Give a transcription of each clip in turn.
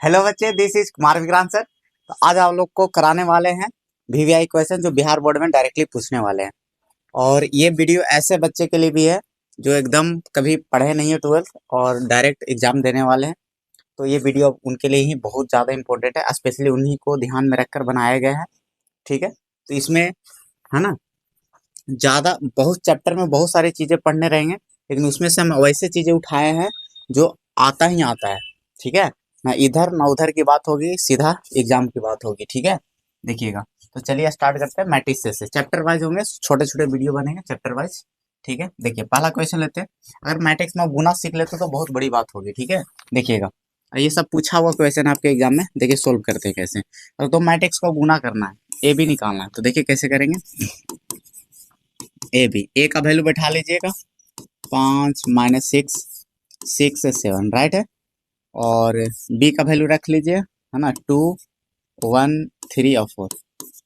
Hello बच्चे, this is Kumar Vikrant sir. तो आज आप लोग को कराने वाले हैं वीवीआई क्वेश्चन जो बिहार बोर्ड में डायरेक्टली पूछने वाले हैं। और ये वीडियो ऐसे बच्चे के लिए भी है जो एकदम कभी पढ़े नहीं है ट्वेल्थ और डायरेक्ट एग्जाम देने वाले हैं। तो ये वीडियो उनके लिए ही बहुत ज़्यादा इंपॉर्टेंट है, स्पेशली उन्हीं को ध्यान में रखकर बनाया गया है। ठीक है, तो इसमें है ना, ज़्यादा बहुत चैप्टर में बहुत सारी चीज़ें पढ़ने रहेंगे, लेकिन उसमें से हम वैसे चीज़ें उठाए हैं जो आता ही आता है। ठीक है, ना इधर ना उधर की बात होगी, सीधा एग्जाम की बात होगी। ठीक है, देखिएगा। तो चलिए स्टार्ट करते हैं मैट्रिक्स से। चैप्टर वाइज होंगे, छोटे छोटे वीडियो बनेंगे चैप्टर वाइज। ठीक है, देखिए पहला क्वेश्चन लेते हैं। अगर मैट्रिक्स में गुना सीख लेते तो बहुत बड़ी बात होगी। ठीक है, देखिएगा, ये सब पूछा हुआ क्वेश्चन है आपके एग्जाम में। देखिए सोल्व करते हैं कैसे। अगर तो मैट्रिक्स को गुना करना है, ए बी निकालना है, तो देखिए कैसे करेंगे। ए बी, ए का वैल्यू बैठा लीजिएगा 5 माइनस 6, 6 से 7 राइट है। और बी का वैल्यू रख लीजिए, है ना, 2 1 3 और 4।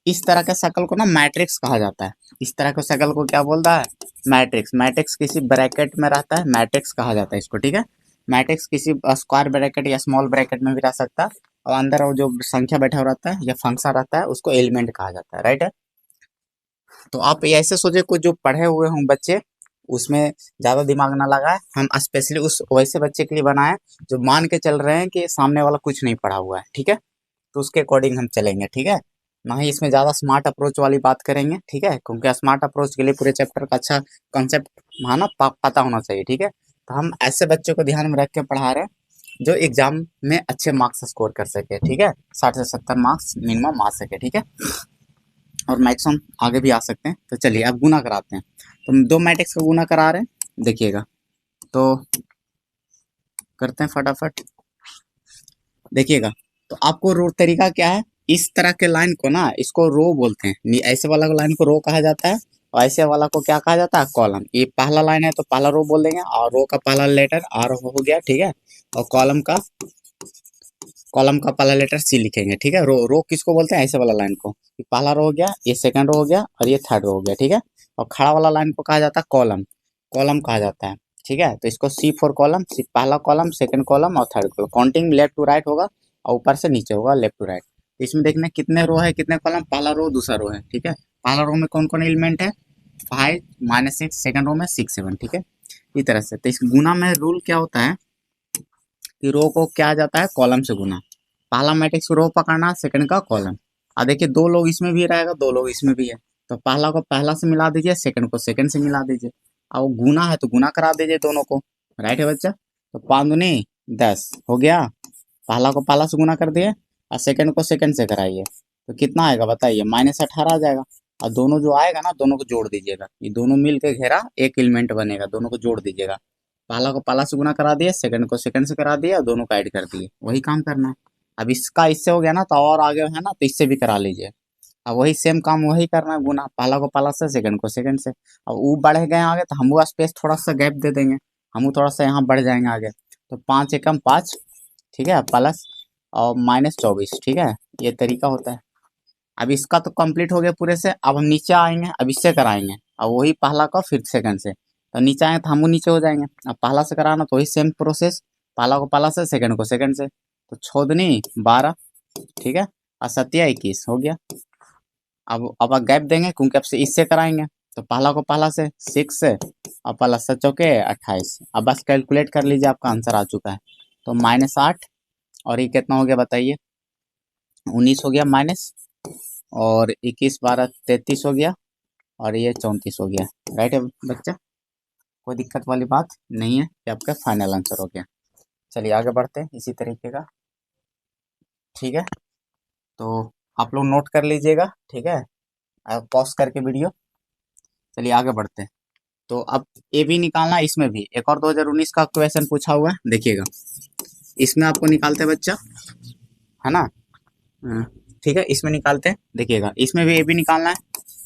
इस तरह के शकल को ना मैट्रिक्स कहा जाता है। इस तरह के शकल को क्या बोलता है? मैट्रिक्स। मैट्रिक्स किसी ब्रैकेट में रहता है, मैट्रिक्स कहा जाता है इसको। ठीक है, मैट्रिक्स किसी स्क्वायर ब्रैकेट या स्मॉल ब्रैकेट में भी रह सकता है, और अंदर वो जो संख्या बैठा हुआ रहता है या फंक्शन रहता है उसको एलिमेंट कहा जाता है। राइट है। तो आप ये ऐसे सोचे, कुछ जो पढ़े हुए हों बच्चे, उसमें ज़्यादा दिमाग ना लगाए। हम स्पेशली उस वैसे बच्चे के लिए बनाए जो मान के चल रहे हैं कि सामने वाला कुछ नहीं पढ़ा हुआ है। ठीक है, तो उसके अकॉर्डिंग हम चलेंगे। ठीक है, ना ही इसमें ज़्यादा स्मार्ट अप्रोच वाली बात करेंगे। ठीक है, क्योंकि स्मार्ट अप्रोच के लिए पूरे चैप्टर का अच्छा कॉन्सेप्ट है ना पता होना चाहिए। ठीक है, तो हम ऐसे बच्चों को ध्यान में रख के पढ़ा रहे हैं जो एग्जाम में अच्छे मार्क्स स्कोर कर सके। ठीक है, 60 से 70 मार्क्स मिनिमम आ सके। ठीक है, और मैक्सिमम आगे भी आ सकते हैं। तो चलिए अब गुना कराते हैं। तो हम दो मैट्रिक्स का गुना करा रहे हैं, देखिएगा। तो करते हैं फटाफट, देखिएगा। तो आपको रो तरीका क्या है, इस तरह के लाइन को ना इसको रो बोलते हैं। ऐसे वाला लाइन को रो कहा जाता है, और ऐसे वाला को क्या कहा जाता है? कॉलम। ये पहला लाइन है तो पहला रो बोल देंगे, और रो का पहला लेटर आर हो गया। ठीक है, और कॉलम का पहला लेटर सी लिखेंगे। ठीक है, रो रो किसको बोलते हैं? ऐसे वाला लाइन को। ये पहला रो हो गया, ये सेकंड रो हो गया, और ये थर्ड रो हो गया। ठीक है, और खड़ा वाला लाइन को कहा जाता है कॉलम। कॉलम कहा जाता है। ठीक है, तो इसको सी फॉर कॉलम, सी पहला कॉलम, सेकंड कॉलम और third column. Counting left to right होगा, और ऊपर से नीचे होगा लेफ्ट टू राइट। तो इसमें देखना कितने रो है, कितने कॉलम। पहला रो, दूसरा रो है। ठीक है, पहला रो में कौन कौन एलिमेंट है? 5 माइनस 6, सेकंड रो में 6 7। ठीक है, इस तरह से। तो इस गुना में रूल क्या होता है कि रो को क्या जाता है? कॉलम से गुना। पहला मैट्रिक्स रो पकड़ना, सेकंड का कॉलम। अब देखिए दो लोग इसमें भी रहेगा, दो लोग इसमें भी है, तो पहला को पहला से मिला दीजिए, सेकंड को सेकंड से मिला दीजिए। अब वो गुना है तो गुना करा दीजिए दोनों को। राइट है बच्चा? तो 5 दूनी 10 हो गया। पहला को पहला से गुना कर दिए, और सेकंड को सेकंड से कराइए, तो कितना आएगा बताइए? -18 आ जाएगा। और दोनों जो आएगा ना, दोनों को जोड़ दीजिएगा। ये दोनों मिल के घेरा एक एलिमेंट बनेगा, दोनों को जोड़ दीजिएगा। पहला को पहला से गुना करा दिए, सेकंड को सेकंड से करा दिया, दोनों को ऐड कर दिए। वही काम करना है। अब इसका इससे हो गया ना, तो और आगे है ना, तो इससे भी करा लीजिए। अब वही सेम काम वही करना है, गुना पहला को पहला से, सेकंड को सेकंड से। अब वो बढ़ गए आगे, तो हम वो स्पेस थोड़ा सा गैप दे देंगे, हम थोड़ा सा यहाँ बढ़ जाएंगे आगे। तो 5 एकम 5, ठीक है, प्लस और -24। ठीक है, ये तरीका होता है। अब इसका तो कंप्लीट हो गया पूरे से। अब हम नीचे आएंगे, अब इससे कराएंगे। अब वही पहला का फिर सेकंड से, तो नीचे आएंगे तो हम नीचे हो जाएंगे। अब पहला से कराना तो वही सेम प्रोसेस, पहला को पहला से, सेकंड को सेकंड से। तो 6 दूनी 12, ठीक है, और 7 या 21 हो गया। अब गैप देंगे क्योंकि अब से इससे कराएंगे, तो पहला को पहला से 6 से, और प्लस 7 चौके 28। अब बस कैलकुलेट कर लीजिए, आपका आंसर आ चुका है। तो -8, और ये कितना हो गया बताइए? 19 हो गया माइनस, और 21 12 33 हो गया, और ये 34 हो गया। राइट है बच्चा? कोई दिक्कत वाली बात नहीं है, ये आपका फाइनल आंसर हो गया। चलिए आगे बढ़ते हैं इसी तरीके का। ठीक है, तो आप लोग नोट कर लीजिएगा। ठीक है, आप पॉज करके वीडियो। चलिए आगे बढ़ते हैं। तो अब ए भी निकालना, इसमें भी एक और 2019 का क्वेश्चन पूछा हुआ है, देखिएगा। इसमें आपको निकालते हैं बच्चा, है ना। हाँ, ठीक है, इसमें निकालते हैं, देखिएगा। इसमें भी ए बी निकालना है,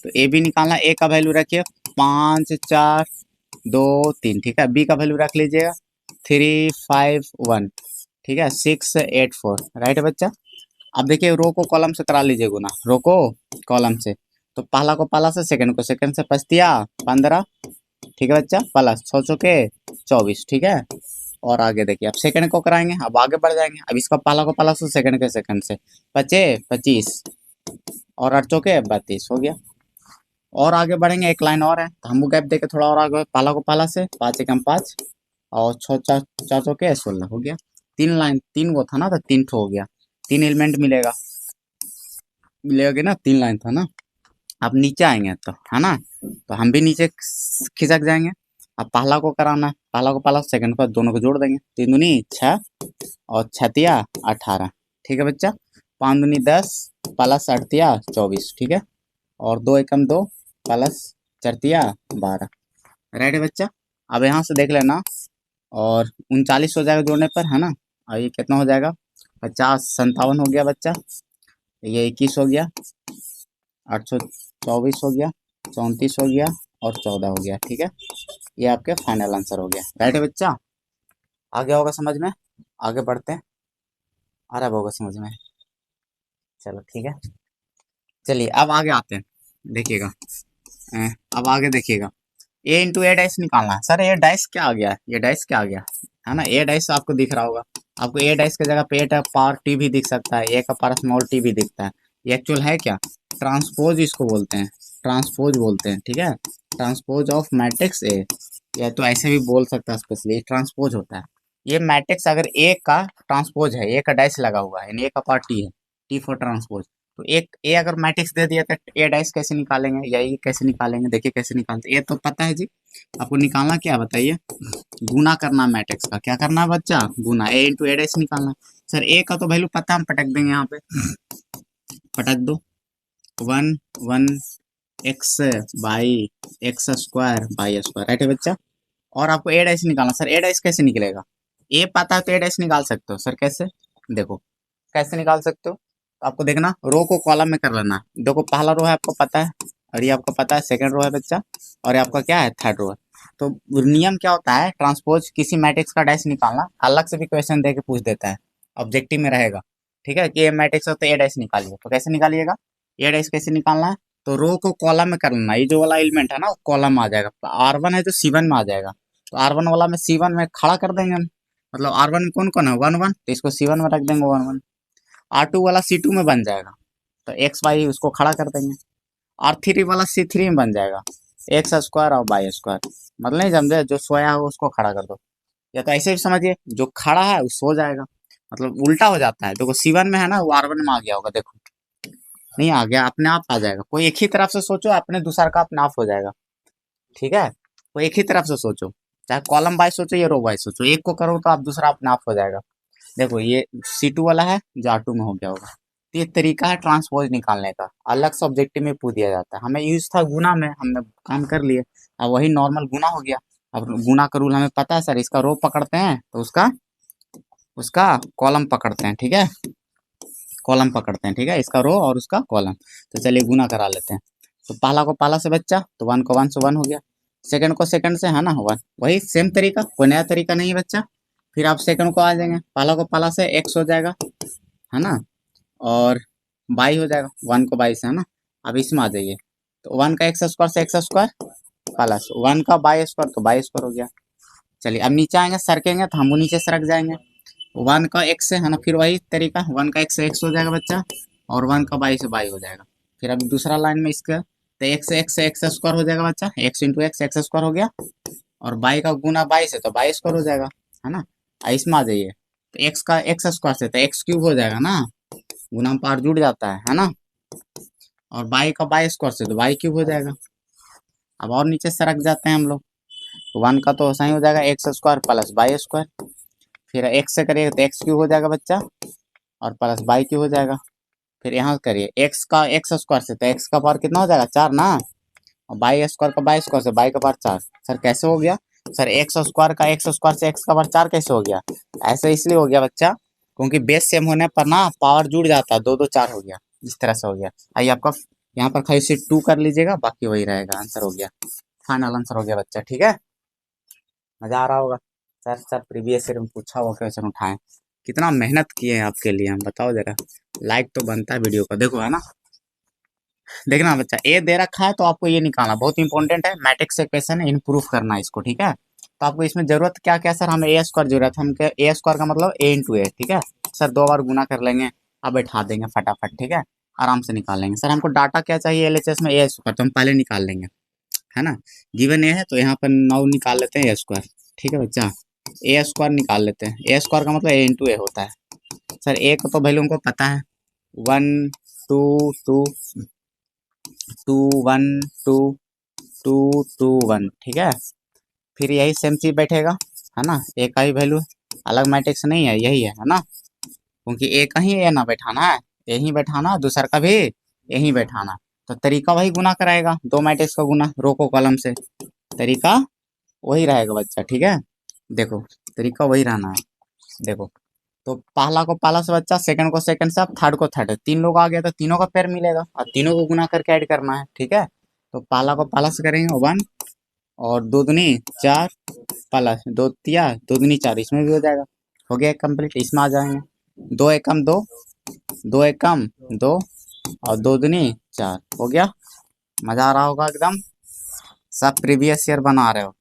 तो ए बी निकालना, ए का वैल्यू रखिए 5 4 2 3। ठीक है, बी का वैल्यू रख लीजिएगा 3 5 1। ठीक है, 6 8 4। राइट है बच्चा? अब देखिए रो को कॉलम से करा लीजिए गुना, रो को कॉलम से। तो पहला को पहला से, सेकंड को सेकंड से, 5 दिया 15। ठीक है बच्चा, प्लस 6 चौके 24। ठीक है, और आगे देखिए, अब सेकंड को कराएंगे, अब आगे बढ़ जाएंगे। अब इसका पहला को पहला से, सेकंड के सेकंड से, 25 और 8 चौके 32 हो गया। और आगे बढ़ेंगे, एक लाइन और है तो हम वो गैप देके थोड़ा और आगे, पहला को पहला से 5 एकम 5 और 6 4 4 चौके 16 हो गया। तीन लाइन, तीन वो था ना, तो तीन ठो हो गया, तीन एलिमेंट मिलेगा, मिलेगा ना, तीन लाइन था ना। अब नीचे आएंगे तो, है ना, तो हम भी नीचे खिसक जाएंगे। अब पहला को कराना है, पहला को पहला, सेकंड को, दोनों को जोड़ देंगे, 3 दूनी 6 और 6 18, ठीक है बच्चा। 5 दूनी 10 प्लस 8 24, ठीक है। और 2 एकम 2 प्लस 4 12, राइट है बच्चा। अब यहाँ से देख लेना, और 39 हो जाएगा जोड़ने पर, है ना। और ये कितना हो जाएगा, 50 57 हो गया बच्चा। ये 21 हो गया, 824 हो गया, 34 हो गया और 14 हो गया, ठीक है। ये आपके फाइनल आंसर हो गया, राइट है बच्चा। आ गया होगा समझ में, आगे बढ़ते हैं, आ रहा होगा समझ में, चलो ठीक है। चलिए अब आगे आते हैं, देखिएगा। अब आगे देखिएगा, ए इंटू ए डाइस निकालना है। सर ए डाइस क्या आ गया, ये डाइस क्या आ गया, है ना। ए डाइस आपको दिख रहा होगा, आपको ए डाइस की जगह पे ए का पावर टी भी दिख सकता है, ए का पावर स्मॉल टी भी दिखता है। ये एक्चुअल है क्या, ट्रांसपोज इसको बोलते हैं, ट्रांसपोज बोलते हैं, ठीक है। ट्रांसपोज ऑफ मैट्रिक्स ए, या तो ऐसे भी बोल सकता है, स्पेशली ट्रांसपोज होता है। ये मैट्रिक्स अगर ए का ट्रांसपोज है, ए का डाइस लगा हुआ है, यानी ए का पार्ट टी है, टी फॉर ट्रांसपोज, तो एक ए अगर मैट्रिक्स दे दिया तो ए डाइस कैसे निकालेंगे, या ये कैसे निकालेंगे, देखिए कैसे निकालते, ये तो पता है जी। आपको निकालना क्या बताइए, गुना करना मैट्रिक्स का, क्या करना है बच्चा, गुना, ए इंटू ए डाइस निकालना। सर ए का तो वैल्यू पता, हम पटक देंगे यहाँ पे, पटक दो, 1 1 x by x square by square, right है बच्चा। और आपको ए डाइस निकालना, सर ए डाइस कैसे निकलेगा, ए पता है तो ए डाइस निकाल सकते हो। सर कैसे, देखो कैसे निकाल सकते हो, तो आपको देखना, रो को कॉलम में कर लेना। देखो पहला रो है आपको पता है, और ये आपको पता है सेकंड रो है बच्चा, और ये आपका क्या है, थर्ड रो है। तो नियम क्या होता है, ट्रांसपोज किसी मैट्रिक्स का डाइस निकालना, अलग से भी क्वेश्चन दे के पूछ देता है, ऑब्जेक्टिव में रहेगा, ठीक है, कि ये मैट्रिक्स हो तो ए डाइस निकालिए। तो कैसे निकालिएगा, ए डाइस कैसे निकालना है, तो रो को कॉलम में कर लेना, ये जो वाला एलिमेंट है ना वो कॉलम में आ जाएगा, R1 है तो C1 में आ जाएगा, तो R1 वाला में C1 में खड़ा कर देंगे हम, मतलब R1 में कौन कौन है, 1 1, तो इसको C1 में रख देंगे 1 1। R2 वाला C2 में बन जाएगा, तो एक्स वाई उसको खड़ा कर देंगे। R3 वाला C3 में बन जाएगा, एक्स स्क्वायर और वाई स्क्वायर, मतलब नहीं समझे, जो सोया हो उसको खड़ा कर दो, या तो ऐसे भी समझिए, जो खड़ा है वो सो जाएगा, मतलब उल्टा हो जाता है। देखो C1 में है ना, वो R1 में आ गया होगा, देखो नहीं आ गया, अपने आप आ जाएगा। कोई एक ही तरफ से सोचो, अपने दूसरा का अपने आप हो जाएगा, ठीक है। कोई एक ही तरफ से सोचो, चाहे कॉलम वाइज सोचो या रो वाइज सोचो, एक को करो तो आप दूसरा अपने आप हो जाएगा। देखो ये C2 वाला है जो R2 में हो गया होगा। तो ये तरीका है ट्रांसपोज निकालने का, अलग से ऑब्जेक्टिव में पूछ दिया जाता है। हमें यूज था गुना में, हमने काम कर लिए, अब वही नॉर्मल गुना हो गया। अब गुना का रूल हमें पता है सर, इसका रो पकड़ते हैं तो उसका उसका कॉलम पकड़ते हैं, ठीक है, कॉलम पकड़ते हैं, ठीक है, इसका रो और उसका कॉलम। तो चलिए गुना करा लेते हैं। तो पहला को पहला से बच्चा, तो 1 को 1 से 1 हो गया, सेकंड को सेकंड से, है ना 1, वही सेम तरीका, कोई नया तरीका नहीं है बच्चा। फिर आप सेकंड को आ जाएंगे, पहला को पहला से x हो जाएगा, है ना, और बाई हो जाएगा, 1 को बाई से, है ना। अब इसमें आ जाइए, तो 1 का एक्स स्क्वायर से एक्स स्क्वायर प्लस 1 का बाई स्क्वायर, तो बाई स्क्वायर हो गया। चलिए अब नीचे आएंगे, सरकेंगे तो हम वो नीचे सरक जाएंगे। 1 का एक्स है ना, फिर वही तरीका, 1 का एक्स से एक्स हो जाएगा बच्चा, और 1 का बाई से बाई हो जाएगा। फिर अब दूसरा लाइन में इसका, तो एक्स से एक्स स्क्वायर हो जाएगा बच्चा, एक्स इंटू एक्स स्क्वायर हो गया, और बाई का गुना बाई से तो बाई स्क्वायर हो जाएगा, है ना। इसमें आ जाइए, तो एक्स का एक्स स्क्वायर से तो एक्स क्यूब हो जाएगा ना, गुना में पार जुड़ जाता है ना, और बाई का बाई स्क्वायर से तो बाई क्यूब हो जाएगा। अब और नीचे सरक जाते हैं हम लोग, 1 का तो सही हो जाएगा x square plus by square, फिर एक्स से करिएगा तो एक्स क्यूब हो जाएगा बच्चा, और प्लस बाई क्यूब हो जाएगा। फिर यहाँ करिए, एक्स का एक्स स्क्वायर से तो एक्स का पावर कितना हो जाएगा 4 ना, और बाई स्क्वायर का बाई स्क्वायर से बाई का पावर 4। सर कैसे हो गया, सर एक्स स्क्वायर का एक्स स्क्वायर से एक्स का पावर 4 कैसे हो गया, ऐसे इसलिए हो गया बच्चा, क्योंकि बेस सेम होने पर ना पावर जुड़ जाता है, 2 2 4 हो गया, इस तरह से हो गया। आइए आपका यहाँ पर खाली सिर्फ 2 कर लीजिएगा, बाकी वही रहेगा, आंसर हो गया, फाइनल आंसर हो गया बच्चा, ठीक है। मजा आ रहा होगा, सर प्रीवियस ईयर में पूछा हुआ क्वेश्चन उठाएं, कितना मेहनत किए हैं आपके लिए हम, बताओ जरा, लाइक तो बनता है वीडियो का, देखो है ना। देखना बच्चा, ए दे रखा है तो आपको ये निकालना बहुत इंपॉर्टेंट है, मैट्रिक्स से क्वेश्चन है, इम्प्रूव करना है इसको, ठीक है। तो आपको इसमें जरूरत क्या क्या सर, हमें ए स्क्वायर जरूरत है, हम क्या ए स्क्वायर का मतलब ए इंटू ए, ठीक है सर, 2 बार गुना कर लेंगे, अब बैठा देंगे फटाफट, ठीक है आराम से निकाल लेंगे। सर हमको डाटा क्या चाहिए एलएचएस में, ए स्क्वायर, तो हम पहले निकाल लेंगे, है ना। गिवन ए है तो यहाँ पर 9 निकाल लेते हैं ए स्क्वायर, ठीक है बच्चा, ए स्क्वायर निकाल लेते हैं, ए स्क्वायर का मतलब ए इंटू ए होता है। सर ए का तो वैल्यू हमको पता है, 1 2 2 2 1 2 2 1, ठीक है। फिर यही सेम चीज बैठेगा, है ना, ए का ही वैल्यू, अलग मैट्रिक्स नहीं है, यही है ना, क्योंकि ए का ही ए ना बैठाना है, यही बैठाना, दूसरा का भी यही बैठाना, तो तरीका वही गुना कराएगा, दो मैट्रिक्स का गुना रो को कॉलम से, तरीका वही रहेगा बच्चा, ठीक है। देखो तरीका वही रहना है, देखो तो पहला को पहला से बच्चा, सेकंड को सेकंड से, अब थर्ड को थर्ड, 3 लोग आ गया तो तीनों का पेयर मिलेगा और तीनों को गुना करके ऐड करना है, ठीक है। तो पहला को पहला से करेंगे 1, और 2 दूनी 4, प्लस 2 तिया 2 दूनी 4, इसमें भी हो जाएगा, हो गया कंप्लीट। इसमें आ जाएंगे 2 एकम 2, 2 एकम 2, और 2 दूनी 4, हो गया। मजा आ रहा होगा एकदम, सब प्रीवियस ईयर बना रहे हो,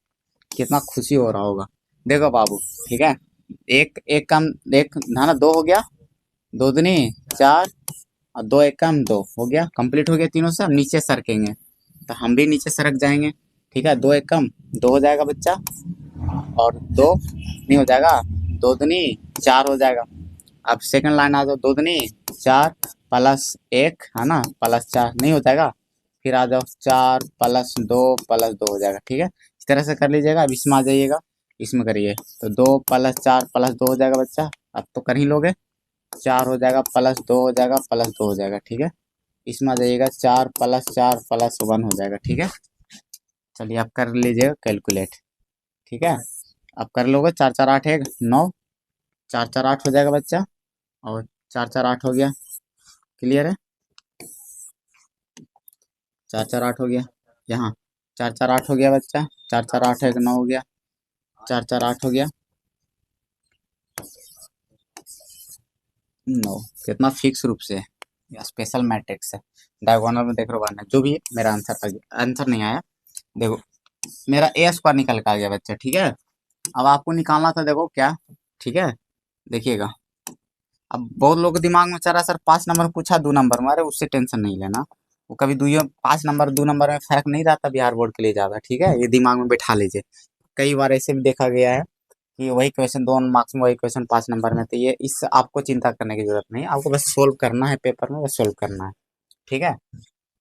कितना खुशी हो रहा होगा। देखो बाबू, ठीक है, एक एक कम एक ना ना, 2 हो गया, 2 दूनी 4, और 2 एकम 2, हो गया कंप्लीट, हो गया तीनों से। हम नीचे सरकेंगे तो हम भी नीचे सरक जाएंगे, ठीक है, 2 एकम 2 हो जाएगा बच्चा, और 2 नहीं हो जाएगा, 2 दूनी 4 हो जाएगा। अब सेकंड लाइन आ जाओ, 2 दूनी 4 प्लस 1, है ना, प्लस 4 नहीं हो जाएगा, फिर आ जाओ 4 प्लस 2 प्लस 2 हो जाएगा, ठीक है, इस तरह से कर लीजिएगा। अब इसमें आ जाइएगा, इसमें करिए तो 2 प्लस 4 प्लस 2 हो जाएगा बच्चा, अब तो कर ही लोगे, 4 हो जाएगा प्लस 2 हो जाएगा प्लस 2 हो जाएगा, ठीक है। इसमें आ जाइएगा 4 प्लस 4 प्लस 1 हो जाएगा, ठीक है। चलिए आप कर लीजिएगा कैलकुलेट, ठीक है, अब कर लोगे, 4 4 8 1 9, 4 4 8 हो जाएगा बच्चा, और 4 4 8 हो गया, क्लियर है, 4 4 8 हो गया, यहाँ 4 4 8 हो गया बच्चा, 4 4 8 1 9 हो गया, 4 4 8 हो गया 9, कितना फिक्स रूप से या स्पेशल मैट्रिक्स है, डायगोनल में देख रहे हो, जो भी है, मेरा आंसर आ गया, आंसर नहीं आया, देखो मेरा ए स्क्वायर निकल के आ गया बच्चा, ठीक है। अब आपको निकालना था, देखो क्या, ठीक है, देखिएगा। अब बहुत लोग के दिमाग में चल रहा है, सर 5 नंबर पूछा 2 नंबर में, अरे उससे टेंशन नहीं लेना, वो कभी 5 नंबर 2 नंबर में फर्क नहीं रहता बिहार बोर्ड के लिए ज्यादा, ठीक है, ये दिमाग में बैठा लीजिए। कई बार ऐसे भी देखा गया है कि वही क्वेश्चन 2 मार्क्स में, वही क्वेश्चन 5 नंबर में, तो ये इस आपको चिंता करने की जरूरत नहीं, आपको बस सोल्व करना है, पेपर में बस सोल्व करना है, ठीक है।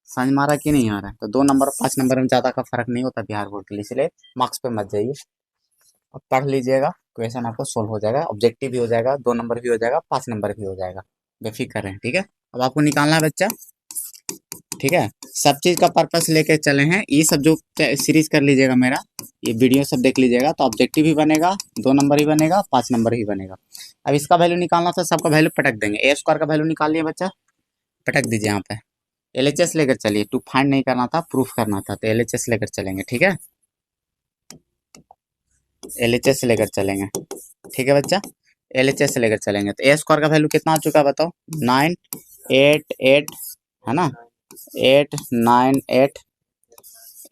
समझ में आ रहा है कि नहीं आ रहा है, तो 2 नंबर 5 नंबर में ज्यादा का फर्क नहीं होता बिहार बोर्ड के लिए, इसलिए मार्क्स पे मत जाइए, अब पढ़ लीजिएगा, क्वेश्चन आपको सोल्व हो जाएगा, ऑब्जेक्टिव भी हो जाएगा, 2 नंबर भी हो जाएगा, 5 नंबर भी हो जाएगा, बेफिक्र रहें, ठीक है। अब आपको निकालना है बच्चा, ठीक है, सब चीज का पर्पस लेके चले हैं, ये सब जो सीरीज कर लीजिएगा मेरा, ये वीडियो सब देख लीजिएगा, तो ऑब्जेक्टिव भी बनेगा, 2 नंबर ही बनेगा, 5 नंबर ही बनेगा। अब इसका वैल्यू निकालना था, सबका वैल्यू पटक देंगे, ए स्क्वायर का वैल्यू निकाल लिया बच्चा, पटक दीजिए यहाँ पे, एलएचएस लेकर चलिए, टू फाइंड नहीं करना था, प्रूफ करना था, तो एलएचएस लेकर चलेंगे, ठीक है, एलएचएस लेकर चलेंगे, ठीक है बच्चा, एलएचएस से लेकर चलेंगे, तो ए स्क्वायर का वैल्यू कितना आ चुका है बताओ, 9 8 8, है ना, 8 9 8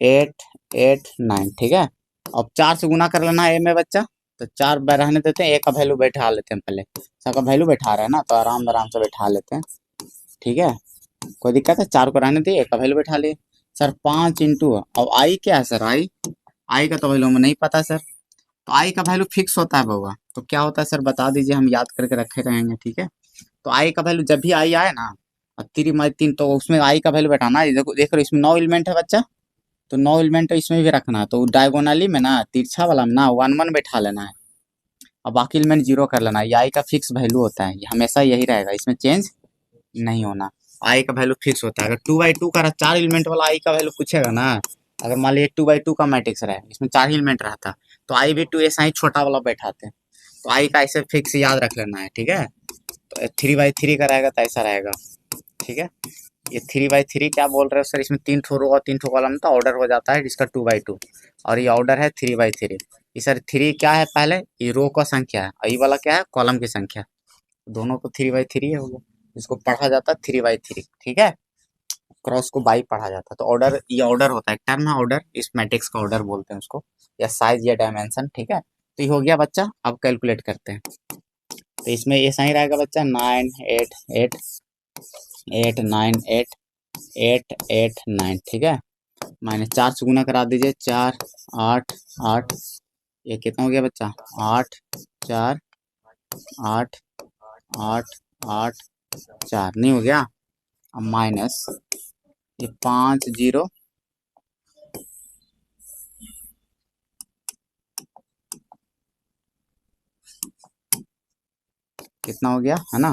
8 8 9, ठीक है। अब 4 से गुना कर लेना है ए में बच्चा, तो 4 रहने देते हैं, ए का वैल्यू बैठा लेते हैं, पहले सबका वैल्यू बैठा रहे हैं ना, तो आराम आराम से बैठा लेते हैं, ठीक है, कोई दिक्कत है, 4 को रहने दिए, ए का वैल्यू बैठा लिए। सर 5 इंटू, अब आई क्या है सर, आई का तो वैल्यू हमें नहीं पता सर, तो आई का वैल्यू फिक्स होता है बउआ, तो क्या होता है सर बता दीजिए, हम याद करके रखे रहेंगे, ठीक है। तो आई का वैल्यू जब भी आई आए ना, और 3 तो उसमें आई का वैल्यू बैठाना है, देखो देख रहे हो इसमें 9 एलिमेंट है बच्चा, तो 9 एलिमेंट तो इसमें भी रखना है, तो डायगोनली में ना, तिरछा वाला में ना 1 1 बैठा लेना है, और बाकी एलिमेंट 0 कर लेना है, ये आई का फिक्स वैल्यू होता है, ये हमेशा यही रहेगा, इसमें चेंज नहीं होना, आई का वैल्यू फिक्स होता है। अगर 2 बाई 2 का 4 एलिमेंट वाला आई का वैल्यू पूछेगा ना, अगर मान लीजिए 2 बाई 2 का मैट्रिक्स रहे, इसमें 4 ही एलिमेंट रहता, तो आई भी 2 ऐसा ही छोटा वाला बैठाते हैं, तो आई का ऐसे फिक्स याद रख लेना है, ठीक है। तो 3 बाई 3 का रहेगा तो ऐसा रहेगा, ठीक है। ये 3 बाई 3 क्या बोल रहे हो सर, इसमें 3 ठो रो और 3 ठो कॉलम, तो ऑर्डर हो जाता है इसका 2 बाई 2, और ये ऑर्डर है 3 बाई 3। ये सर 3 क्या है, पहले ये रो का संख्या है, और ये वाला क्या है, कॉलम की संख्या, दोनों को 3 बाई 3 हो गया, इसको पढ़ा जाता है 3 बाई 3, ठीक है। क्रॉस को बाई पढ़ा जाता है। तो ऑर्डर, ये ऑर्डर होता है, एक टर्म है ऑर्डर, इस मैट्रिक्स का ऑर्डर बोलते हैं उसको, या साइज या डायमेंशन, ठीक है। तो ये हो गया बच्चा। अब कैलकुलेट करते हैं। तो इसमें ये सही रहेगा बच्चा, 9 8 8 8 9 8 8 8 9, ठीक है। माइनस 4 से गुना करा दीजिए, 4 8 8, ये कितना हो गया बच्चा, 8 4 8 8 8 4, नहीं हो गया। अब माइनस ये 5 0, कितना हो गया, है ना,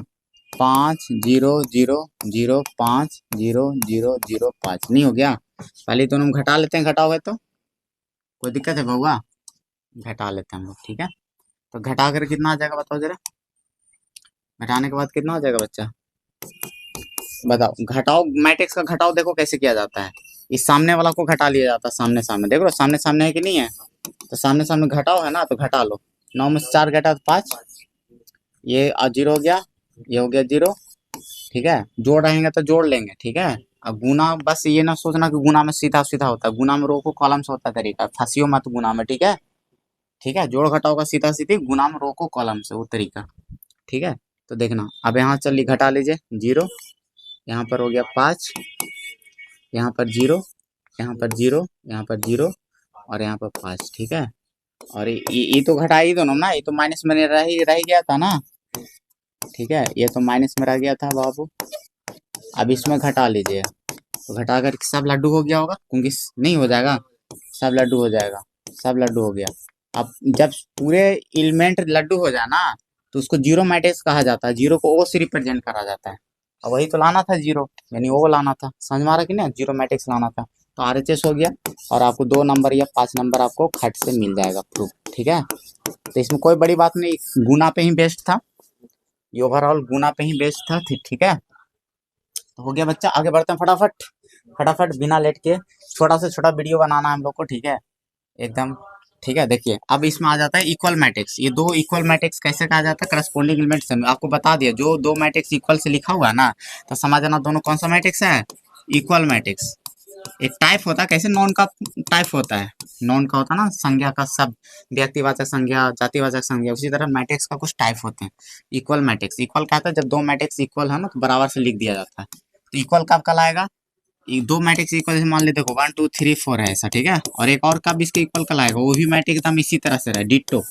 5 0 0 0 5 0 0 0 5, नहीं हो गया। पहले दोनों में घटा लेते हैं, घटा हुआ तो कोई दिक्कत है बउआ, घटा लेते हैं हम लोग, ठीक है। तो घटा कर कितना आ जाएगा बताओ जरा, घटाने के बाद कितना हो जाएगा बच्चा, बताओ। घटाओ, मैट्रिक्स का घटाओ देखो कैसे किया जाता है। इस सामने वाला को घटा लिया जाता है, सामने सामने देखो, सामने सामने है कि नहीं है, तो सामने सामने घटाओ, है ना, तो घटा लो। 9 में से 4 घटा तो 5, ये 0 हो गया, ये हो गया 0, ठीक है। जोड़ रहेंगे तो जोड़ लेंगे, ठीक है। अब गुना, बस ये ना सोचना कि गुना में सीधा सीधा होता है, गुना में रो को कॉलम से होता है तरीका, फंसियो मत गुना में, ठीक है। ठीक है, जोड़ घटाओ का सीधा सीधी, गुना में रो को कॉलम से, वो तरीका, ठीक है। तो देखना, अब यहाँ चलिए घटा लीजिए, 0, यहाँ पर हो गया 5, यहाँ पर 0, यहाँ पर 0, यहाँ पर 0, और यहाँ पर 5, ठीक है। और ये तो घटा ही दोनों ना, ये तो माइनस में रह गया था ना, ठीक है, ये तो माइनस में रह गया था बाबू। अब इसमें घटा लीजिए, तो घटा कर सब लड्डू हो गया होगा, क्योंकि नहीं हो जाएगा, सब लड्डू हो जाएगा, सब लड्डू हो गया। अब जब पूरे एलिमेंट लड्डू हो जाए ना, तो उसको जीरो मैट्रिक्स कहा जाता है, जीरो को ओ से रिप्रेजेंट करा जाता है। और वही तो लाना था जीरो, यानी ओ लाना था, समझ में आ रहा कि नहीं, जीरो मैट्रिक्स लाना था। तो आरएचएस हो गया, और आपको 2 नंबर या 5 नंबर आपको खट से मिल जाएगा प्रूफ, ठीक है। तो इसमें कोई बड़ी बात नहीं, गुना पे ही बेस्ड था, ये ओवरऑल गुना पे ही बेस्ड था, ठीक है। तो हो गया बच्चा, आगे बढ़ते हैं फटाफट, फटाफट बिना लेट के, छोटा से छोटा वीडियो बनाना है हम लोग को, ठीक है, एकदम, ठीक है। देखिए अब इसमें आ जाता है इक्वल मैट्रिक्स, ये दो इक्वल मैट्रिक्स कैसे कहा जाता है, करस्पॉन्डिंग एलिमेंट से आपको बता दिया, जो दो मैट्रिक्स इक्वल से लिखा हुआ है ना, तो समझ जाना दोनों कौन सा मैट्रिक्स है, इक्वल मैट्रिक्स। एक टाइप होता है, कैसे नॉन का टाइप होता है, नॉन का होता है ना, संज्ञा का, सब व्यक्तिवाचक संज्ञा, जातिवाचक संज्ञा, उसी तरह मैट्रिक्स का कुछ टाइप होते हैं। इक्वल मैट्रिक्स, इक्वल क्या होता है, जब दो मैट्रिक्स इक्वल है ना, तो बराबर से लिख दिया जाता है। तो इक्वल कब कहलाएगा, दो मैट्रिक्स इक्वल से मान लेते, देखो 1 2 3 4 है ऐसा, ठीक है। और एक और कब इसके इक्वल कहलाएगा, वो भी मैट्रिक्स एकदम इसी तरह से रहे, डिट्टो,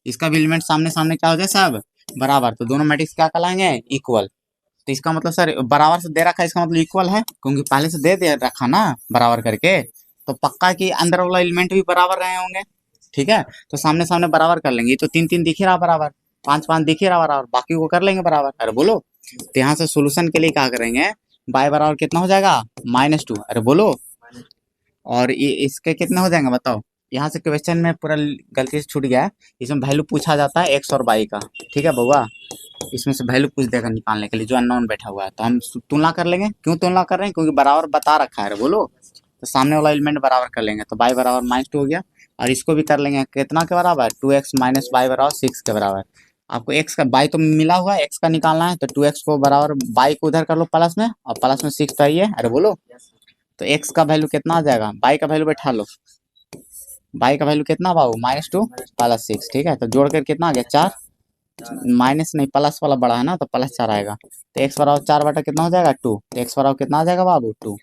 इसका भी एलिमेंट सामने सामने क्या हो जाए सब बराबर, तो दोनों मैट्रिक्स क्या कहलाएंगे, इक्वल। तो इसका मतलब सर बराबर से दे रखा है, इसका मतलब इक्वल है, क्योंकि पहले से दे रखा ना बराबर करके, तो पक्का कि अंदर वाला एलिमेंट भी बराबर रहे होंगे, ठीक है। तो सामने सामने बराबर कर लेंगे, तो 3 3 दिख ही रहा बराबर, 5 5 दिख ही रहा बराबर, बाकी को कर लेंगे बराबर, अरे बोलो। तो यहाँ से सोल्यूशन के लिए क्या करेंगे, बाय बराबर कितना हो जाएगा, -2, अरे बोलो। और ये इसके कितने हो जाएंगे बताओ, यहाँ से क्वेश्चन में पूरा गलती से छूट गया है, इसमें वैल्यू पूछा जाता है एक्स और वाई का, ठीक है बउआ, इसमें से वैल्यू पूछ देगा निकालने के लिए, जो अननोन बैठा हुआ है, तो हम तुलना कर लेंगे, क्यों तुलना कर रहे हैं, क्योंकि बराबर बता रखा है, बोलो। तो सामने वाला एलिमेंट बराबर कर लेंगे, तो बाई बराबर -2 हो गया, और इसको भी कर लेंगे कितना के बराबर, 2x माइनस बाई बराबर 6 के बराबर। आपको x का बाई तो मिला हुआ है, x का निकालना है, तो 2x को बराबर बाई को उधर कर लो प्लस में, और प्लस में 6 तो आइए, अरे बोलो। तो x का वैल्यू कितना आ जाएगा, बाई का वैल्यू बैठा लो, बाई का वैल्यू कितना बाबू, -2 + 6, ठीक है। तो जोड़ कर कितना आ गया, 4, माइनस नहीं प्लस वाला बड़ा है ना, तो +4 आएगा। तो x बराबर 4 बटा कितना हो जाएगा, 2, तो x बराबर कितना आ जाएगा बाबू, 2,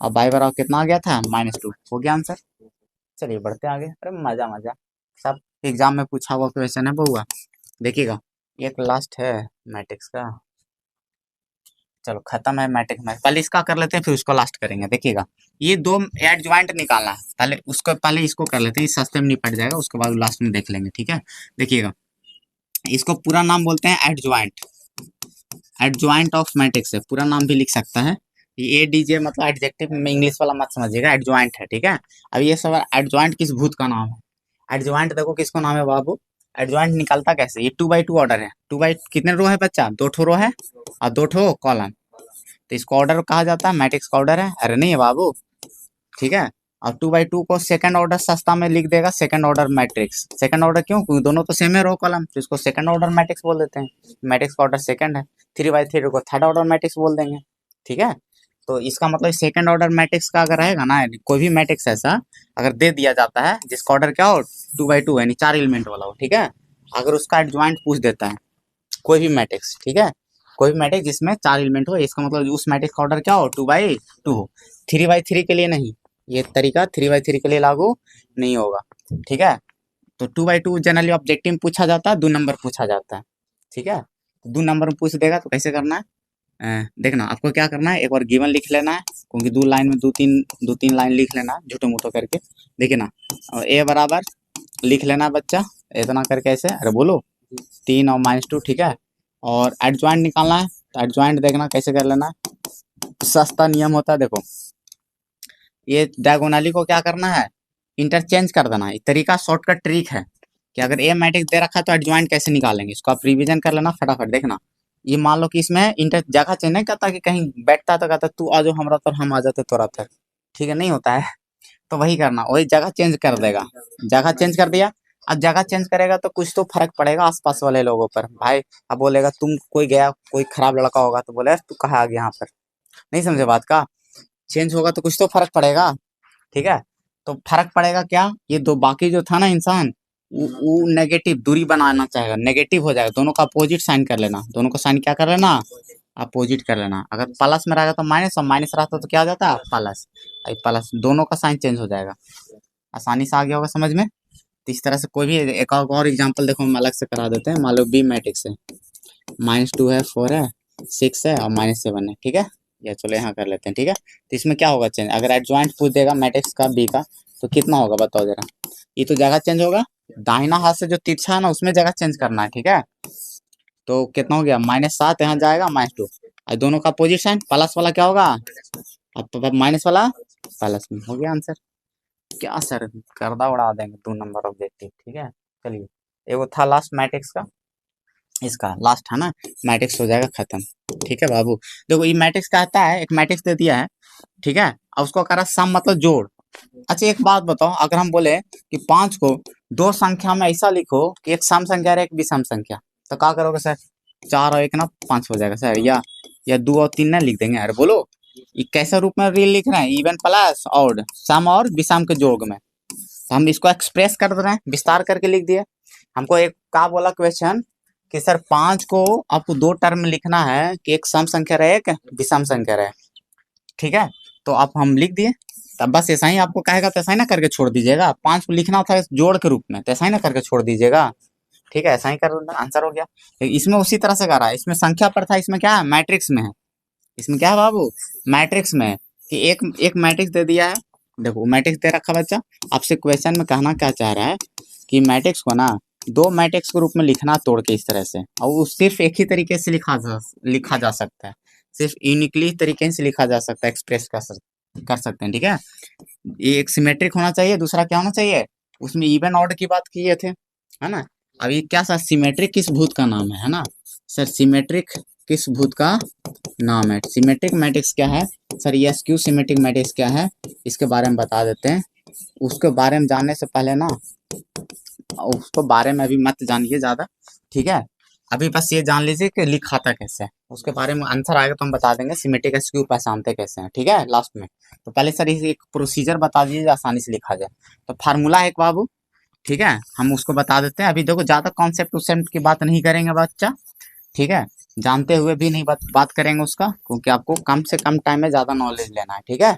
और y बराबर कितना आ गया था, -2, हो गया आंसर। चलिए बढ़ते आगे, अरे मजा मजा, सब एग्जाम में पूछा हुआ क्वेश्चन है बउआ, देखिएगा। एक लास्ट है मैट्रिक्स का, चलो खत्म है मैट्रिक्स में, पहले इसका कर लेते हैं, फिर उसको लास्ट करेंगे, देखिएगा। ये दो एडजॉइंट निकालना है, पहले उसको, पहले इसको कर लेते हैं, इस सस्ते में निपट जाएगा, उसके बाद लास्ट में देख लेंगे, ठीक है। देखिएगा, इसको पूरा नाम बोलते हैं एडजॉइंट, एडजॉइंट ऑफ मैट्रिक्स है, पूरा नाम भी लिख सकता है। ये एडीजे मतलब एडजेक्टिव में इंग्लिश वाला मत समझिएगा, एडजॉइंट है, ठीक है। अब ये सब एडजॉइंट किस भूत का नाम है, एडजॉइंट देखो किसको नाम है बाबू, एडजॉइंट निकलता कैसे, ये 2x2 ऑर्डर है, 2 बाई कितने रो है बच्चा, 2 ठो रो है, और 2 ठो कॉलम, तो इसको ऑर्डर कहा जाता है, मैट्रिक्स का ऑर्डर है, अरे नहीं है बाबू, ठीक है। और 2x2 को सेकंड ऑर्डर सस्ता में लिख देगा, second order matrix, second order क्यों, क्योंकि दोनों तो सेम है रो कॉलम, तो इसको सेकंड ऑर्डर मैट्रिक्स बोल देते हैं, मैट्रिक्स का ऑर्डर सेकंड है। 3x3 को थर्ड ऑर्डर मैट्रिक्स बोल देंगे, ठीक है। तो इसका मतलब सेकंड ऑर्डर मैट्रिक्स का अगर रहेगा ना, कोई भी मैट्रिक्स ऐसा अगर दे दिया जाता है जिसका ऑर्डर क्या हो 2 by 2 यानी 4 एलिमेंट वाला हो, ठीक है, अगर उसका एडजॉइंट पूछ देता है कोई भी मैट्रिक्स, ठीक है, कोई भी मैट्रिक्स जिसमें 4 एलिमेंट हो, इसका मतलब उस मैट्रिक्स का ऑर्डर क्या हो 2 by 2 हो। 3 by 3 के लिए नहीं, ये तरीका 3 by 3 के लिए लागू नहीं होगा, ठीक है। तो 2 by 2 जनरली ऑब्जेक्टिव में पूछा जाता है, 2 नंबर पूछा जाता है, ठीक है। तो 2 नंबर में पूछ देगा तो कैसे करना है, देखना आपको क्या करना है, एक बार गिवन लिख लेना है, क्योंकि 2 लाइन में दो तीन लाइन लिख लेना है झूठो मूठो करके, देखिए ना, और ए बराबर लिख लेना है बच्चा, इतना करके ऐसे, अरे बोलो 3 और -2, ठीक है। और एडजॉइंट निकालना है, तो एडजॉइंट देखना कैसे कर लेना है, सस्ता नियम होता है, देखो ये डायगोनली को क्या करना है, इंटरचेंज कर देना है। तरीका शॉर्टकट ट्रिक है कि अगर ए मैट्रिक्स दे रखा है तो एडजॉइंट कैसे निकालेंगे, इसको आप रिवीजन कर लेना फटाफट। देखना ये मान लो कि इसमें इंटर जगह चेंज नहीं करता कि कहीं बैठता तो कहता तू आ जाओ हमरा तर, हम आ जाते तोरा तर, ठीक है, नहीं होता है। तो वही करना, वही जगह चेंज कर देगा, जगह चेंज कर दिया। अब जगह चेंज करेगा तो कुछ तो फर्क पड़ेगा आसपास वाले लोगों पर भाई। अब बोलेगा तुम कोई गया, कोई खराब लड़का होगा तो बोले तू कहाँ आ गया यहाँ पर, नहीं समझे बात का, चेंज होगा तो कुछ तो फर्क पड़ेगा, ठीक है। तो फर्क पड़ेगा क्या, ये दो बाकी जो था ना इंसान, वो नेगेटिव दूरी बनाना चाहेगा, नेगेटिव हो जाएगा, दोनों का अपोजिट साइन कर लेना, दोनों का साइन क्या कर लेना, अपोजिट कर लेना। अगर प्लस में रहेगा तो माइनस, और माइनस रहता तो क्या हो जाता है प्लस, प्लस, दोनों का साइन चेंज हो जाएगा। आसानी से आ गया होगा समझ में। तो इस तरह से कोई भी एक और एग्जांपल देखो, हम अलग से करा देते हैं। मान लो बी मैट्रिक्स है, -2 है, 4 है, 6 है और -7 है, ठीक है। या चलो यहाँ कर लेते हैं, ठीक है। तो इसमें क्या होगा चेंज, अगर एडजॉइंट पूछ देगा मैट्रिक्स का बी का, तो कितना होगा बताओ जरा। ये तो जगह चेंज होगा, दाहिना हाथ से जो तिरछा है ना उसमें जगह चेंज करना है, ठीक है। तो कितना हो गया, -7 यहाँ जाएगा -2, और दोनों का अपोजिट साइन, प्लस वाला क्या होगा, अब माइनस वाला प्लस में, हो गया आंसर। क्या सर गर्दा उड़ा देंगे 2 नंबर ऑब्जेक्टिव, ठीक है। चलिए एगो था लास्ट मैट्रिक्स का, इसका लास्ट है ना, मैट्रिक्स हो जाएगा खत्म, ठीक है बाबू। देखो ये मैट्रिक्स कहता है, एक मैट्रिक्स दे दिया है, ठीक है, और उसको कह रहा सम मतलब जोड़। अच्छा एक बात बताओ, अगर हम बोले कि 5 को दो संख्या में ऐसा लिखो कि एक सम संख्या और एक विषम संख्या, तो क्या करोगे सर, 4 और 1 ना 5 हो जाएगा सर, या 2 और 3 ना लिख देंगे, अरे बोलो ये कैसे रूप में रियल लिख रहे हैं, इवन प्लस ऑड, सम और विषम के योग में। तो हम इसको एक्सप्रेस कर दे रहे हैं, विस्तार करके लिख दिए। हमको एक क्या बोला क्वेश्चन कि सर 5 को आपको 2 टर्म में लिखना है कि एक सम संख्या रहे एक विषम संख्या रहे, ठीक है। तो आप हम लिख दिए, तब बस ऐसा ही आपको कहेगा तो ऐसा ही ना करके छोड़ दीजिएगा, 5 को लिखना था जोड़ के रूप में, तो ऐसा ही ना करके छोड़ दीजिएगा, ठीक है, ऐसा ही कर देना, आंसर हो गया। इसमें उसी तरह से कर रहा है, इसमें संख्या पर था, इसमें क्या है मैट्रिक्स में है, इसमें क्या है बाबू मैट्रिक्स में है, कि एक एक मैट्रिक्स दे दिया है। देखो मैट्रिक्स दे रखा बच्चा, आपसे क्वेश्चन में कहना क्या चाह रहा है कि मैट्रिक्स को ना 2 मैट्रिक्स के रूप में लिखना तोड़ के इस तरह से, और वो सिर्फ एक ही तरीके से लिखा जा सकता है, सिर्फ यूनिकली तरीके से लिखा जा सकता है, एक्सप्रेस कर सकते हैं, ठीक है। ये एक सिमेट्रिक होना चाहिए, दूसरा क्या होना चाहिए, उसमें इवन ऑर्डर की बात किए थे, है ना। अब ये क्या सर सिमेट्रिक किस भूत का नाम है ना सर, सिमेट्रिक किस भूत का नाम है, सिमेट्रिक मैट्रिक्स क्या है सर, ये स्क्यू सिमेट्रिक मैट्रिक्स क्या है, इसके बारे में बता देते हैं। उसके बारे में जानने से पहले ना, उसको बारे में अभी मत जानिए ज्यादा, ठीक है। अभी बस ये जान लीजिए कि लिखाता कैसे है, उसके बारे में आंसर आएगा तो हम बता देंगे सिमेट्रिक स्क्यू पहचानते कैसे हैं, ठीक है लास्ट में। तो पहले सर इसे एक प्रोसीजर बता दीजिए जो आसानी से लिखा जाए। तो फार्मूला है एक बाबू, ठीक है, हम उसको बता देते हैं। अभी देखो ज्यादा कॉन्सेप्ट उसेप्ट की बात नहीं करेंगे बच्चा, ठीक है, जानते हुए भी नहीं बात करेंगे उसका, क्योंकि आपको कम से कम टाइम में ज्यादा नॉलेज लेना है, ठीक है,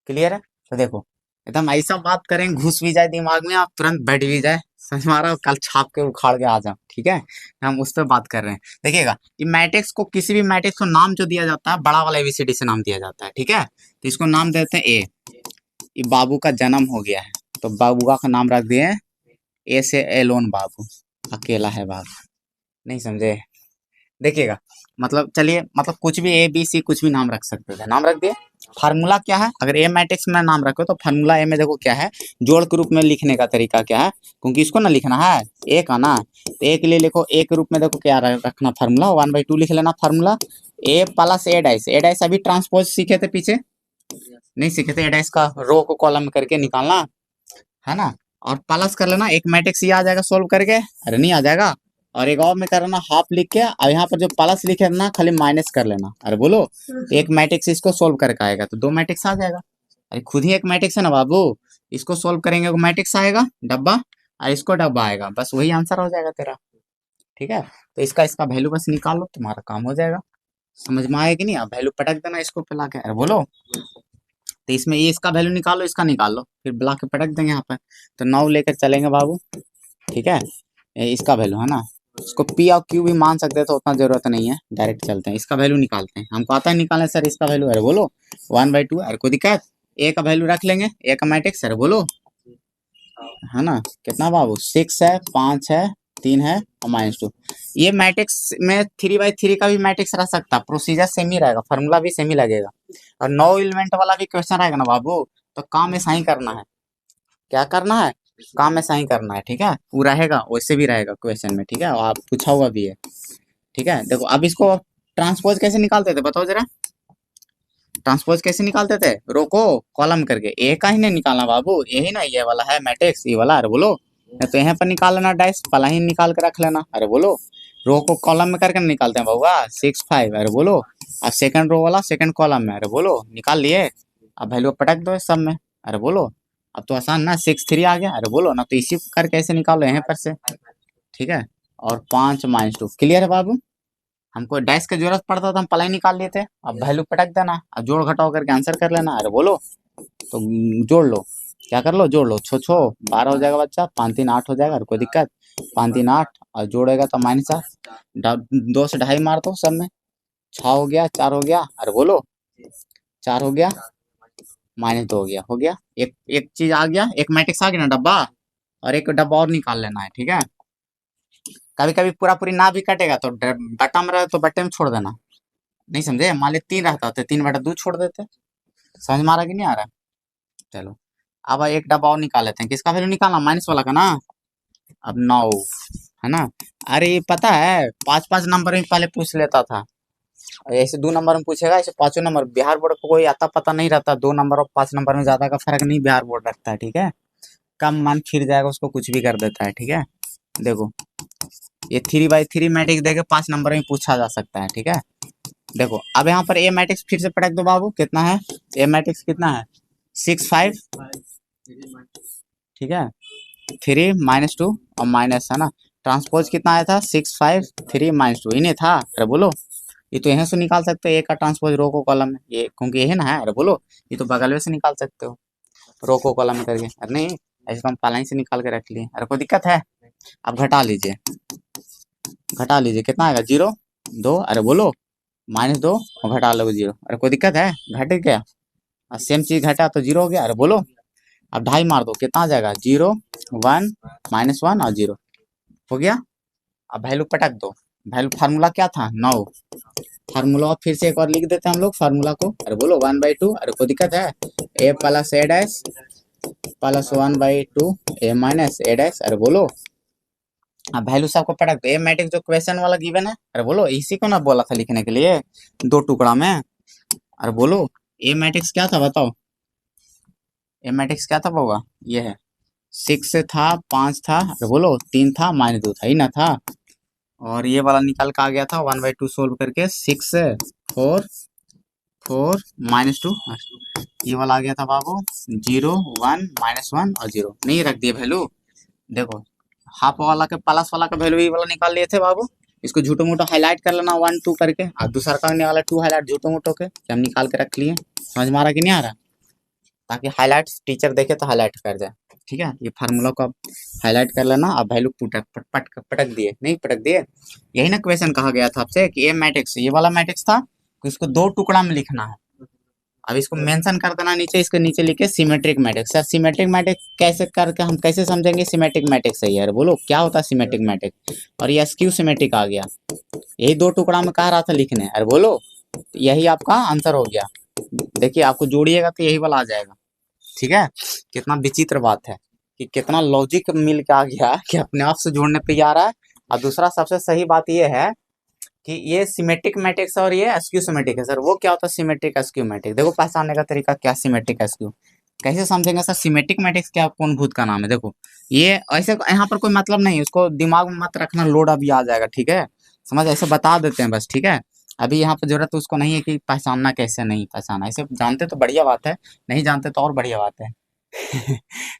क्लियर है। तो देखो एकदम ऐसा बात करें घुस भी जाए दिमाग में, आप तुरंत बैठ भी जाए, समझ में आ रहा हो, कल छाप के उखाड़ के आ जाओ, ठीक है। हम उस पर बात कर रहे हैं, देखिएगा ये मैट्रिक्स को, किसी भी मैट्रिक्स को नाम जो दिया जाता है बड़ा वाला एबीसीडी से नाम दिया जाता है, ठीक है। तो इसको नाम देते हैं ए, ये बाबू का जन्म हो गया है तो बाबूआ का नाम रख दिए ए से एलोन, बाबू अकेला है बाबू, नहीं समझे। देखिएगा मतलब चलिए, मतलब कुछ भी ए बी सी कुछ भी नाम रख सकते थे, नाम रख दिए। फार्मूला क्या है, अगर ए मैट्रिक्स में नाम रखो तो फार्मूला ए में देखो क्या है, जोड़ के रूप में लिखने का तरीका क्या है, क्योंकि इसको ना लिखना है ए का ना, तो ए के लिए लिखो ए के रूप में देखो क्या रखना फार्मूला, 1/2 लिख लेना फार्मूला, ए प्लस ए डाइस। ए डाइस अभी ट्रांसपोज सीखे थे पीछे, नहीं सीखे थे, ए डाइस का रो को कॉलम करके निकालना है ना, और प्लस कर लेना, एक मैट्रिक्स ये आ जाएगा सोल्व करके, अरे नहीं आ जाएगा, और एक और में करना हाफ लिख के, और यहाँ पर जो प्लस लिखे ना खाली माइनस कर लेना। अरे बोलो, तो एक मैट्रिक्स इसको सोल्व करके आएगा तो दो मैट्रिक्स आ जाएगा। अरे खुद ही एक मैट्रिक्स है ना बाबू, इसको सोल्व करेंगे तो मैट्रिक्स आएगा डब्बा, और इसको डब्बा आएगा, बस वही आंसर हो जाएगा तेरा। ठीक है, तो इसका इसका वैल्यू बस निकाल लो, तुम्हारा काम हो जाएगा। समझ में आएगी नहीं, अब वैल्यू पटक देना इसको पिला के। अरे बोलो, तो इसमें ये इसका वैल्यू निकालो, इसका निकाल लो, फिर बुला के पटक देंगे यहाँ पे। तो 9 लेकर चलेंगे बाबू। ठीक है, इसका वैल्यू है ना, इसको पी और क्यू भी मान सकते हैं, तो उतना जरूरत नहीं है, डायरेक्ट चलते हैं, इसका वैल्यू निकालते हैं। हमको आता है निकालने सर इसका वैल्यू। अरे बोलो 1/2। अरे कोई दिक्कत, ए का वैल्यू रख लेंगे, ए का मैट्रिक्स। अरे बोलो, है ना, कितना बाबू, 6 है, 5 है, 3 है और -2। ये मैट्रिक्स में 3/3 का भी मैट्रिक्स रह सकता है, प्रोसीजर सेम ही रहेगा, फॉर्मूला भी सेम ही लगेगा। और 9 एलिमेंट वाला भी क्वेश्चन रहेगा ना बाबू, तो काम ऐसा ही करना है। क्या करना है, काम ऐसा ही करना है। ठीक है, वो रहेगा वैसे भी रहेगा क्वेश्चन में। ठीक है, और आप पूछा हुआ भी है। ठीक है, देखो अब इसको ट्रांसपोज कैसे निकालते थे बताओ जरा, ट्रांसपोज कैसे निकालते थे, रो को कॉलम करके। ए का ही नहीं निकालना बाबू, यही ना, ये वाला है मैट्रिक्स, ये वाला। अरे बोलो, तो यहाँ पर निकाल लेना, डैश पहला ही निकाल के रख लेना। अरे बोलो, रो को कॉलम में करके निकालते हैं बाबूआ, 6 5। अरे बोलो, अब सेकंड रो वाला सेकंड कॉलम में। अरे बोलो, निकाल लिए, अब वैल्यू पटक दो इस सब में। अरे बोलो, अब तो आसान ना, 6 3 आ गया। अरे बोलो ना, तो इसी करके ऐसे निकालो यहाँ पर से। ठीक है, और 5 -2 क्लियर है बाबू। हमको डैश की जरूरत पड़ता था, हम पलाई निकाल लेते। अब वैल्यू पटक देना, अब जोड़ घटाओ करके आंसर कर लेना। अरे बोलो, तो जोड़ लो, क्या कर लो, जोड़ लो, छो छो 12 हो जाएगा बच्चा, 5 3 8 हो जाएगा। कोई दिक्कत, 5 3 8 और जोड़ेगा तो -8, 2 से 2.5 मार दो सब में, 6 हो गया, 4 हो गया। अरे बोलो, 4 हो गया, -2 हो गया। एक एक चीज आ गया, एक मैट्रिक्स आ गया ना डब्बा, और एक डब्बा और निकाल लेना है। ठीक है, कभी कभी पूरा पूरी ना भी कटेगा तो बट्टा में रहे तो बट्टे में छोड़ देना, नहीं समझे, मान ली 3 रहता तो 3/2 छोड़ देते। समझ में आ रहा कि नहीं आ रहा। चलो, अब एक डब्बा और निकाल लेते हैं, किसका वैल्यू निकालना, माइनस वाला का ना। अब 9 है ना। अरे पता है, 5 5 नंबर में पहले पूछ लेता था, ऐसे 2 नंबर में पूछेगा, ऐसे 5 नंबर। बिहार बोर्ड को कोई आता पता नहीं रहता, 2 नंबर और 5 नंबर में ज्यादा का फर्क नहीं बिहार बोर्ड रखता है। ठीक है, कम मन फिर जाएगा उसको कुछ भी कर देता है। ठीक है, देखो ये 3/3 मैट्रिक्स देके 5 नंबर में पूछा जा सकता है। ठीक है, देखो अब यहाँ पर ए मैट्रिक्स फिर से पटक दो बाबू, कितना है, ए मैट्रिक्स कितना है, 6 5। ठीक है, 3 -2 और माइनस है ना, ट्रांसपोज कितना आया था, 6 5 3 -2, इन्हें था। अरे बोलो, ये तो यहाँ से निकाल सकते हो, ए का ट्रांसपोज रो को कॉलम में, ये क्योंकि यही ना है। अरे बोलो, ये तो बगल में से निकाल सकते हो, रो को कॉलम में करके। अरे नहीं, ऐसे तो हम पहले ही से निकाल के रख लिए। अरे कोई दिक्कत है, अब घटा लीजिए, घटा लीजिए, कितना आएगा, 0 2। अरे बोलो, -2 और घटा लो 0। अरे कोई दिक्कत है, घट गया, सेम चीज घटा तो 0 हो गया। अरे बोलो, अब 2.5 मार दो, कितना आ जाएगा, 0 1 -1 और 0 हो गया। अब वैल्यू पटक दो, वैल्यू फार्मूला क्या था, 9। फार्मूला फिर से एक और लिख देते हैं हम लोग फार्मूला को। अरे बोलो 1/2। अरे कोई दिक्कत है, a + a dash + 1/2 a - a dash. अरे बोलो, अब वैल्यू सबको पटक दो, ए मैट्रिक्स जो क्वेश्चन वाला गिवन है। अरे बोलो, इसी को ना बोला था लिखने के लिए 2 टुकड़ा में। अरे बोलो, ए मैट्रिक्स क्या था बताओ, ए मैट्रिक्स क्या था बाबा, ये है 6 था, 5 था। अरे बोलो, 3 था, -2 था, ही ना था। और ये वाला निकल के आ गया था 1/2 सोल्व करके, 6 4 4 -2। ये वाला आ गया था बाबू 0 1 -1 और 0, नहीं रख दिए वैल्यू। देखो, हाफ वाला के प्लस वाला का वैल्यू ये वाला निकाल लिए थे बाबू, इसको झूठो मूठो हाईलाइट कर लेना 1 2 करके, और दूसरा करने वाला 2 हाईलाइट झूठो मूठो के, हम निकाल के रख लिए। समझ में आ रहा कि नहीं आ रहा, ताकि हाईलाइट टीचर देखे तो हाईलाइट कर जाए। ठीक है, ये फार्मूला को आप हाईलाइट कर लेना। अब वैल्यू पटक दिए, नहीं पटक दिए, यही ना क्वेश्चन कहा गया था आपसे कि ए मैट्रिक्स, ये वाला मैट्रिक्स था कि इसको 2 टुकड़ा में लिखना है। अब इसको मेंशन कर देना नीचे, इसके नीचे लिखे symmetric matrix. Sir symmetric matrix कैसे करके हम कैसे समझेंगे सिमेट्रिक मैट्रिक्स है यार, बोलो क्या होता है सिमेट्रिक मैट्रिक्स। और ये स्क्यू सिमेट्रिक आ गया, यही 2 टुकड़ा में कह रहा था लिखने। अरे बोलो, यही आपका आंसर हो गया। देखिए, आपको जोड़िएगा तो यही वाला आ जाएगा। ठीक है, कितना विचित्र बात है कि कितना लॉजिक मिल के आ गया कि अपने आप से जोड़ने पे आ रहा है। और दूसरा सबसे सही बात ये है कि ये सिमेट्रिक मैट्रिक्स और ये एस्क्यू सिमेट्रिक है। सर वो क्या होता है सिमेट्रिक एस्क्यू मैट्रिक, देखो पहचानने का तरीका क्या सिमेट्रिक एस्क्यू। कैसे समझेंगे सर? सिमेट्रिक मैट्रिक्स क्या कौन भूत का नाम है? देखो ये ऐसे यहाँ पर कोई मतलब नहीं है, उसको दिमाग में मत रखना, लोड अभी आ जाएगा, ठीक है? समझ, ऐसे बता देते हैं बस, ठीक है? अभी यहाँ पर जरूरत उसको नहीं है कि पहचानना कैसे, नहीं पहचाना, ऐसे जानते तो बढ़िया बात है, नहीं जानते तो और बढ़िया बात है।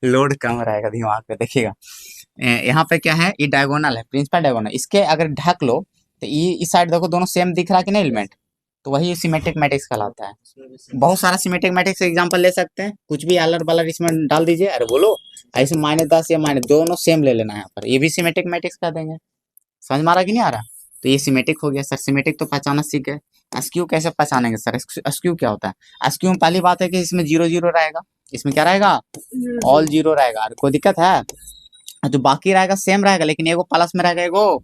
लोड कम रहेगा दिमाग पे, देखिएगा। यहाँ पे क्या है, ये डायगोनल है, प्रिंसिपल डायगोनल, इसके अगर ढक लो तो ये इस साइड देखो दोनों सेम दिख रहा है कि नहीं एलिमेंट, तो वही सिमेट्रिक मैट्रिक्स कहलाता है। बहुत सारा सिमेट्रिक मैट्रिक्स एग्जांपल ले सकते हैं, कुछ भी आलर बालर इसमें डाल दीजिए, अरे बोलो ऐसे -10 या माइनस दोनों सेम ले लेना है यहाँ पर, ये भी सिमेट्रिक मैट्रिक्स कह देंगे। समझ में आ रहा कि नहीं आ रहा? तो ये सिमेट्रिक हो गया सर। सिमेट्रिक तो पहचाना सीख गए। एसक्यू कैसे पहचानेंगे सर? एसक्यू क्या होता है? एसक्यू में पहली बात है कि इसमें 0 0 रहेगा, इसमें क्या रहेगा, ऑल 0 रहेगा, कोई दिक्कत है? जो बाकी रहेगा सेम रहेगा, लेकिन एगो प्लस में रहेगा, एगो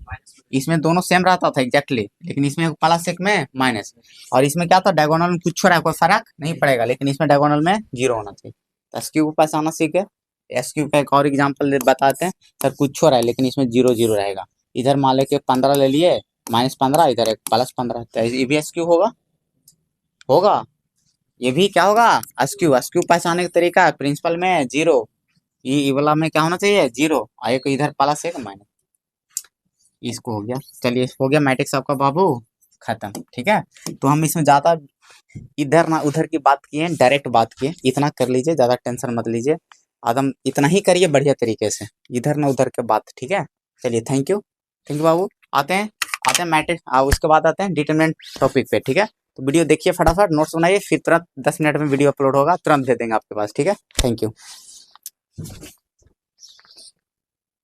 इसमें दोनों सेम रहता था एग्जैक्टली, लेकिन इसमें एक प्लस एक में माइनस, और इसमें क्या था, डायगोनल में कुछ हो रहा है, कोई फर्क नहीं पड़ेगा, लेकिन इसमें डायगोनल में 0 होना चाहिए। तो एसक्यू को पहचाना सीखे। एसक्यू का एक और एग्जाम्पल बताते हैं, सर कुछ हो रहा है लेकिन इसमें 0 0 रहेगा, इधर मान ले के 15 ले लिए, -15, इधर एक +15, तो ये भी एसक्यू होगा, होगा ये भी क्या होगा, एसक्यू। एसक्यू पहचानने का तरीका है, प्रिंसिपल में 0, ये वाला में क्या होना चाहिए, 0, और एक इधर प्लस एक माइनस, इसको हो गया। चलिए हो गया मैट्रिक्स आपका बाबू खत्म, ठीक है? तो हम इसमें ज्यादा इधर ना उधर की बात किए, डायरेक्ट बात किए, इतना कर लीजिए, ज्यादा टेंशन मत लीजिए, आदम इतना ही करिए बढ़िया तरीके से, इधर ना उधर के बात, ठीक है? चलिए थैंक यू, थैंक यू बाबू। आते हैं मैट्रिक्स, उसके बाद आते हैं डिटरमिनेंट टॉपिक पे, ठीक है? तो वीडियो देखिए, फटाफट नोट्स बनाइए, फिर तुरंत 10 मिनट में वीडियो अपलोड होगा, तुरंत दे देंगे आपके पास, ठीक है? Thank you.